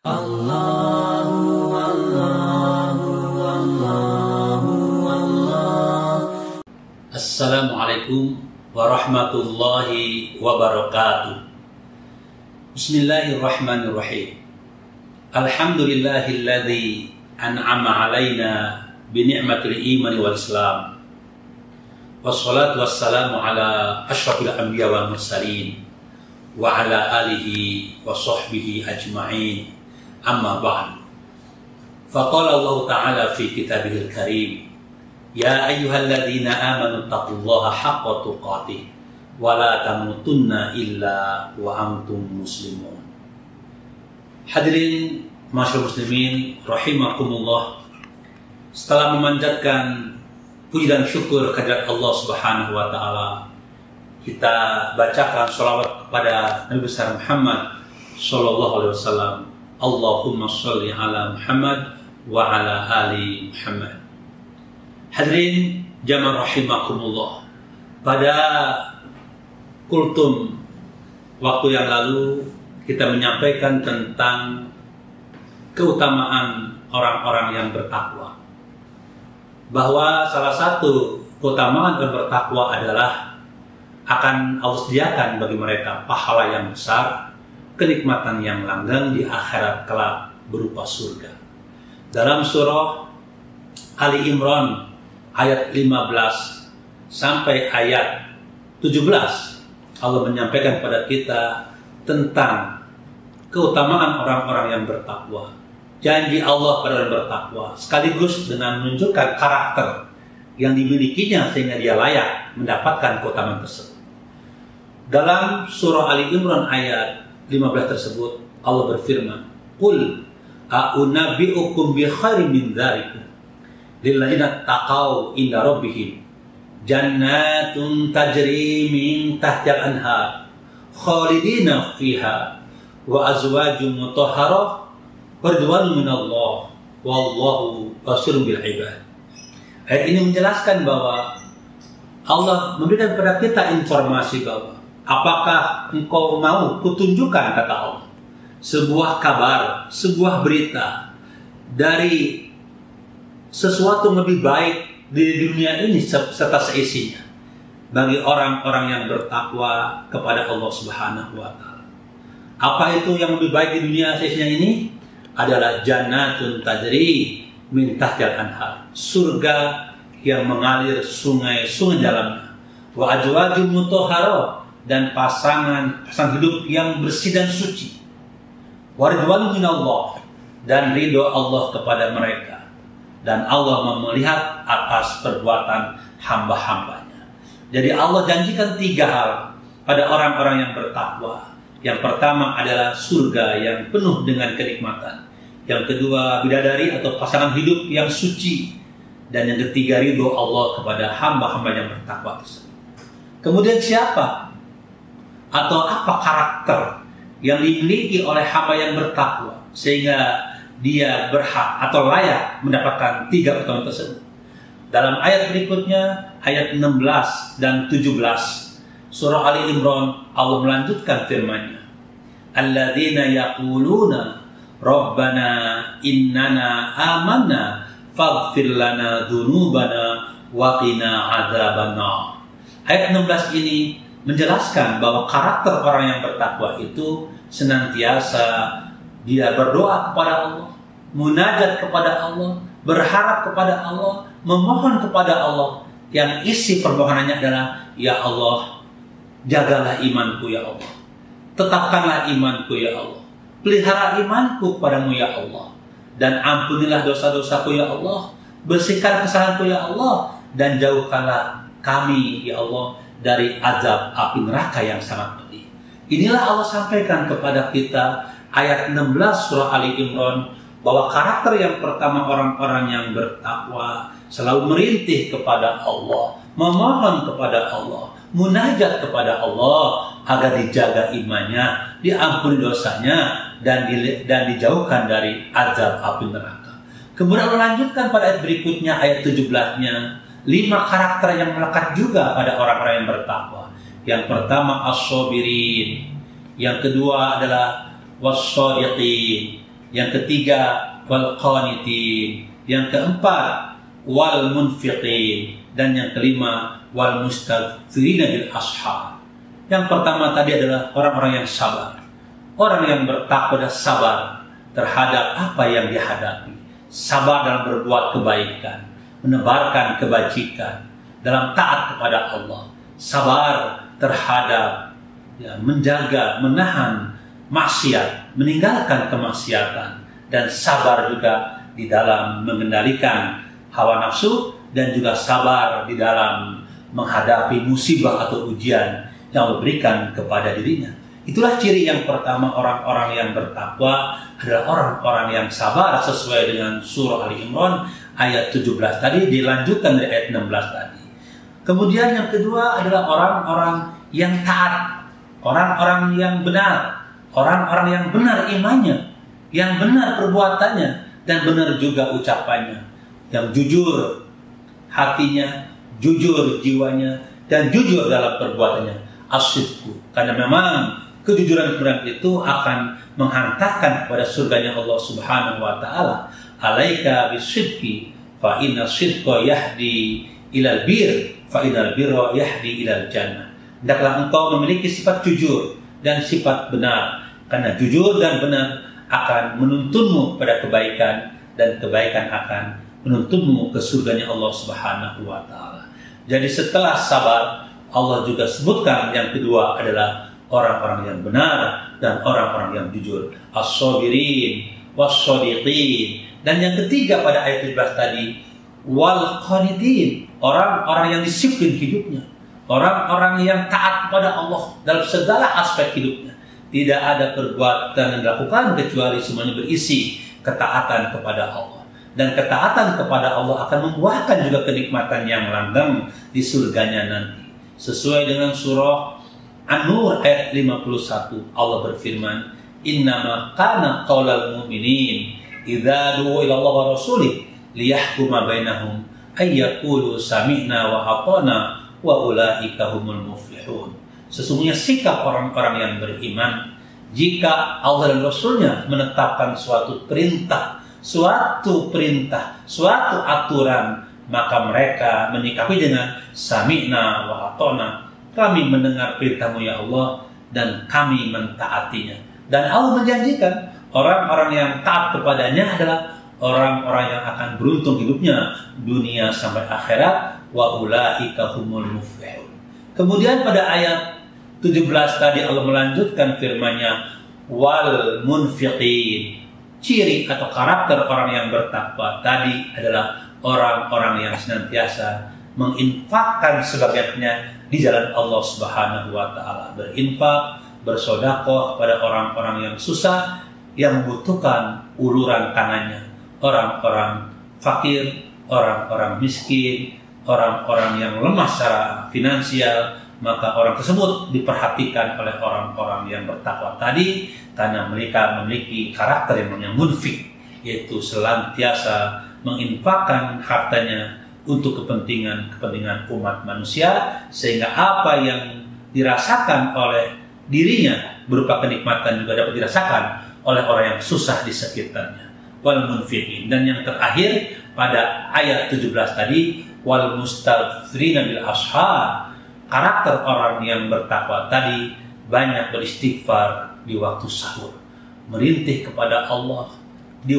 Allahu Allahu Allahu Allah. Assalamualaikum warahmatullahi wabarakatuh. Bismillahirrahmanirrahim. Alhamdulillahilladzi an'ama alaina bi ni'matil iman wal islam. Wassalatu wassalamu ala asyrafil anbiya wal mursalin wa ala alihi wa sahbihi ajma'in. Amma ba'du. Faqala Allah Ta'ala fi kitabihil karim, ya ayyuhalladzina amanu taqullaha haqqa tuqatih wa la tamutunna illa wa antum muslimun. Hadirin masyaallah muslimin rahimakumullah. Setelah memanjatkan puji dan syukur kehadirat Allah Subhanahu wa taala, kita bacakan shalawat kepada Nabi besar Muhammad sallallahu alaihi wasallam. Allahumma sholli ala Muhammad wa ala ali Muhammad. Hadirin jamaah rahimakumullah. Pada kultum waktu yang lalu kita menyampaikan tentang keutamaan orang-orang yang bertakwa. Bahwa salah satu keutamaan orang bertakwa adalah akan Allah sediakan bagi mereka pahala yang besar, kenikmatan yang langgeng di akhirat kelak berupa surga. Dalam surah Ali Imran ayat 15 sampai ayat 17 Allah menyampaikan kepada kita tentang keutamaan orang-orang yang bertakwa. Janji Allah pada orang bertakwa sekaligus dengan menunjukkan karakter yang dimilikinya sehingga dia layak mendapatkan keutamaan tersebut. Dalam surah Ali Imran ayat 15 tersebut Allah berfirman, "Qul a'unabbi'ukum bi khairin min dzalikum lil ladzina taqaw inda rabbihim jannatun tajri min tahtiha al-anhar khalidina fiha wa azwajun mutahharah wa ridwanun minallah wallahu basirun bil ibad." Ayat ini menjelaskan bahwa Allah memberikan kepada kita informasi bahwa apakah engkau mau kutunjukkan, kata Allah, sebuah kabar, sebuah berita dari sesuatu yang lebih baik di dunia ini serta seisinya bagi orang-orang yang bertakwa kepada Allah Subhanahu wa taala. Apa itu yang lebih baik di dunia seisinya ini? Adalah jannatun tajri min tahtiha al-anhar, surga yang mengalir sungai-sungai dalamnya, wa azwajun mutahharah, dan pasangan hidup yang bersih dan suci, waridwanun minallah, dan ridho Allah kepada mereka, dan Allah melihat atas perbuatan hamba-hambanya. Jadi Allah janjikan 3 hal pada orang-orang yang bertakwa. Yang pertama adalah surga yang penuh dengan kenikmatan. Yang kedua, bidadari atau pasangan hidup yang suci. Dan yang ketiga, ridho Allah kepada hamba-hamba yang bertakwa tersebut. Kemudian siapa atau apa karakter yang dimiliki oleh hamba yang bertakwa sehingga dia berhak atau layak mendapatkan 3 keutamaan tersebut? Dalam ayat berikutnya, ayat 16 dan 17 surah Ali Imran, Allah melanjutkan firman-Nya, alladzina yaquluna rabbana innana amanna faghfir lana dzunubana wa qina adzabannar. Ayat 16 ini menjelaskan bahwa karakter orang yang bertakwa itu senantiasa dia berdoa kepada Allah, munajat kepada Allah, berharap kepada Allah, memohon kepada Allah, yang isi permohonannya adalah, ya Allah, jagalah imanku ya Allah, tetapkanlah imanku ya Allah, pelihara imanku padamu ya Allah, dan ampunilah dosa-dosaku ya Allah, bersihkan kesalahanku ya Allah, dan jauhkanlah kami ya Allah dari azab api neraka yang sangat pedih. Inilah Allah sampaikan kepada kita ayat 16 surah Ali Imran, bahwa karakter yang pertama orang-orang yang bertakwa selalu merintih kepada Allah, memohon kepada Allah, munajat kepada Allah agar dijaga imannya, diampuni dosanya, dan dijauhkan dari azab api neraka. Kemudian Allah lanjutkan pada ayat berikutnya, ayat 17-nya, 5 karakter yang melekat juga pada orang-orang yang bertakwa. Yang pertama as-sabirin, yang kedua adalah was-shadiqin, Yang ketiga, wal qanitin. Yang keempat, wal munfiqin. Dan yang kelima, wal mustaghfirina bil ashar. Yang pertama tadi adalah orang-orang yang sabar. Orang yang bertakwa dan sabar terhadap apa yang dihadapi. Sabar dalam berbuat kebaikan, menebarkan kebajikan, dalam taat kepada Allah. Sabar terhadap menjaga, menahan maksiat, meninggalkan kemaksiatan, dan sabar juga di dalam mengendalikan hawa nafsu, dan juga sabar di dalam menghadapi musibah atau ujian yang Allah berikan kepada dirinya. Itulah ciri yang pertama orang-orang yang bertakwa adalah orang-orang yang sabar sesuai dengan surah Ali Imran ayat 17 tadi, dilanjutkan dari ayat 16 tadi. Kemudian yang kedua adalah orang-orang yang taat, orang-orang yang benar, orang-orang yang benar imannya, yang benar perbuatannya, dan benar juga ucapannya, yang jujur hatinya, jujur jiwanya, dan jujur dalam perbuatannya. As-sidqu, karena memang kejujuran itu akan menghantarkan kepada surganya Allah Subhanahu wa taala. Alaika bisidqi fa inna sidqa yahdi ilal bir fa innal birra yahdi ilal jannah. Hendaklah engkau memiliki sifat jujur dan sifat benar, karena jujur dan benar akan menuntunmu pada kebaikan, dan kebaikan akan menuntunmu ke surganya Allah Subhanahu wa taala. Jadi setelah sabar, Allah juga sebutkan yang kedua adalah orang-orang yang benar dan orang-orang yang jujur. As-sabirin was-shadiqin. Dan yang ketiga pada ayat 17 tadi, wal qanitin, orang-orang yang disiplin hidupnya, orang-orang yang taat kepada Allah dalam segala aspek hidupnya. Tidak ada perbuatan yang dilakukan kecuali semuanya berisi ketaatan kepada Allah. Dan ketaatan kepada Allah akan membuahkan juga kenikmatan yang langgeng di surganya nanti. Sesuai dengan surah An-Nur ayat 51, Allah berfirman, innama kana qaulal mu'minin idza du'u ila Allah wa rasulih liyahkuma bainahum ay yaqulu sami'na wa ata'na wa ulaika humul muflihun. Sesungguhnya sikap orang-orang yang beriman jika Allah dan Rasulnya menetapkan suatu perintah, suatu aturan, maka mereka menyikapi dengan sami'na wa ata'na, kami mendengar perintahmu ya Allah dan kami mentaatinya. Dan Allah menjanjikan orang-orang yang taat kepadanya adalah orang-orang yang akan beruntung hidupnya dunia sampai akhirat, wa ulaika humul muflihun. Kemudian pada ayat 17 tadi Allah melanjutkan firman-Nya, wal munfiqin. Ciri atau karakter orang yang bertakwa tadi adalah orang-orang yang senantiasa menginfakkan sebagiannya di jalan Allah Subhanahu wa taala, berinfak, bersedekah kepada orang-orang yang susah, yang membutuhkan uluran tangannya, orang-orang fakir, orang-orang miskin, orang-orang yang lemah secara finansial, maka orang tersebut diperhatikan oleh orang-orang yang bertakwa tadi, karena mereka memiliki karakter yang namanya munfik, yaitu senantiasa menginfakkan hartanya untuk kepentingan umat manusia, sehingga apa yang dirasakan oleh dirinya berupa kenikmatan juga dapat dirasakan oleh orang yang susah di sekitarnya. Wal munfiqin. Dan yang terakhir pada ayat 17 tadi, wal mustaghfirina bil ashar. Karakter orang yang bertakwa tadi banyak beristighfar di waktu sahur, merintih kepada Allah di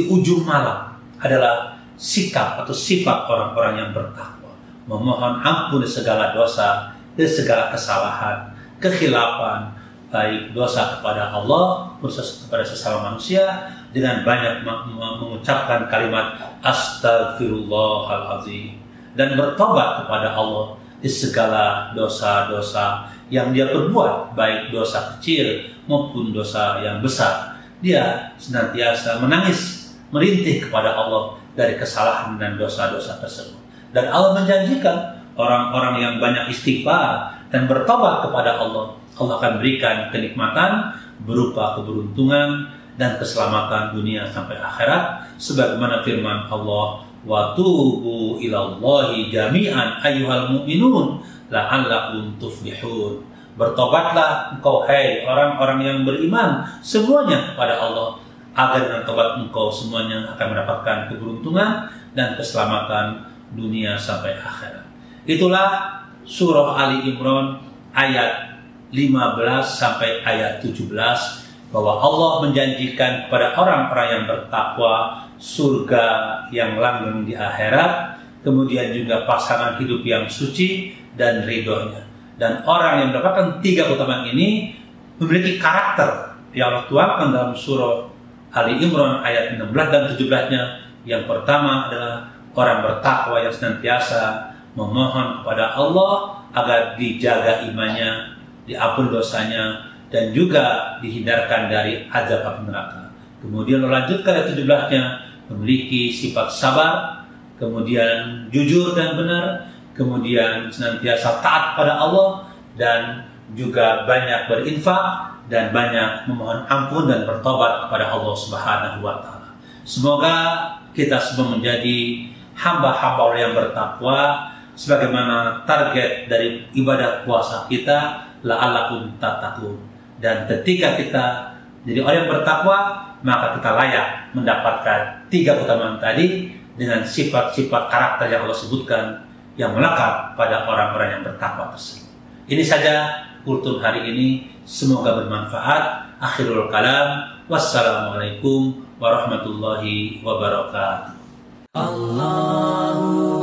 ujung malam adalah sikap atau sifat orang-orang yang bertakwa, memohon ampun segala dosa dan segala kesalahan, kekhilafan, baik dosa kepada Allah, dosa kepada sesama manusia, dengan banyak mengucapkan kalimat astagfirullahalazim, dan bertobat kepada Allah di segala dosa-dosa yang dia perbuat, baik dosa kecil maupun dosa yang besar. Dia senantiasa menangis, merintih kepada Allah dari kesalahan dan dosa-dosa tersebut. Dan Allah menjanjikan orang-orang yang banyak istighfar dan bertobat kepada Allah, Allah akan berikan kenikmatan berupa keberuntungan dan keselamatan dunia sampai akhirat, sebagaimana firman Allah, wa tubu ilallahi jami'an ayyuhal mu'minun la'allakum tuflihun. Bertobatlah engkau hai orang-orang yang beriman semuanya kepada Allah, agar dengan tobat engkau semuanya akan mendapatkan keberuntungan dan keselamatan dunia sampai akhirat. Itulah surah Ali Imran ayat 15 sampai ayat 17, bahwa Allah menjanjikan kepada orang-orang yang bertakwa surga yang langgeng di akhirat, kemudian juga pasangan hidup yang suci dan ridhonya. Dan orang yang mendapatkan 3 keutamaan ini memiliki karakter yang Allah tuangkan dalam surah Ali Imran ayat 16 dan 17-nya. Yang pertama adalah orang bertakwa yang senantiasa memohon kepada Allah agar dijaga imannya, diampun dosanya, dan juga dihindarkan dari azab api neraka. Kemudian melanjutkan ayat 17-nya, memiliki sifat sabar, kemudian jujur dan benar, kemudian senantiasa taat pada Allah, dan juga banyak berinfak dan banyak memohon ampun dan bertobat kepada Allah Subhanahu wa taala. Semoga kita semua menjadi hamba-hamba Allah yang bertakwa sebagaimana target dari ibadah puasa kita, la'allakum tattaqun. Dan ketika kita jadi orang yang bertakwa, maka kita layak mendapatkan 3 keutamaan tadi dengan sifat-sifat karakter yang Allah sebutkan yang melekat pada orang-orang yang bertakwa tersebut. Ini saja kultum hari ini, semoga bermanfaat. Akhirul kalam, wassalamualaikum warahmatullahi wabarakatuh. Allahu